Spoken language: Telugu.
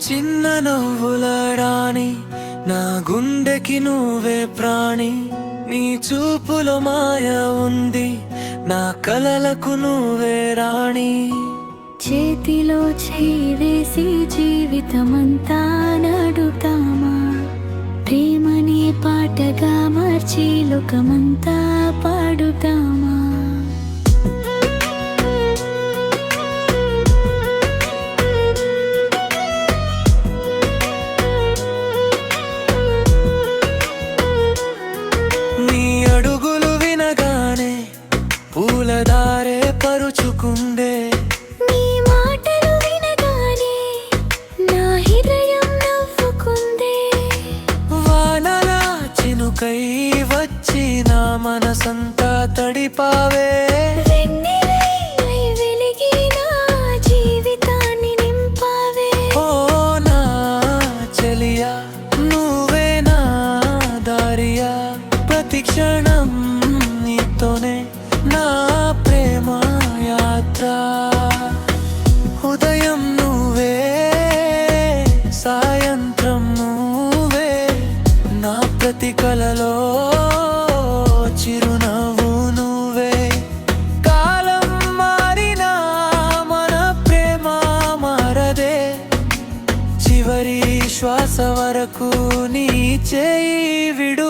చిన్న నవ్వుల రాణి, నా గుండెకి నువ్వే ప్రాణి. నీ చూపులో మాయ ఉంది, నా కలలకు నువ్వే రాణి. చేతిలో చేయి వేసి జీవితమంతా నడుతామా, ప్రేమని పాటగా మార్చి లోకమంతా పాడుతామా. నీ అడుగులు వినగానే పూలదారే పరుచుకుందే, నీ మాటలు వినగానే నా హృదయం నవ్వుకుందే. వానల చినుకై వచ్చి నా మనసంతా తడిపావే. వెన్నెలై వెలిగి నా జీవితాన్ని నింపావే. ఓ నా చెలియా, నువ్వే నా దారియా, ప్రతి క్షణం నీతోనే నా ప్రేమ యాత్ర. ఉదయం నువ్వే, సాయంత్రం నువ్వే, నా ప్రతి కలలో చిరునవ్వు నువ్వే. కాలం మారినా మన ప్రేమ మారదే, చివరి శ్వాస వరకు నీ చేయి విడు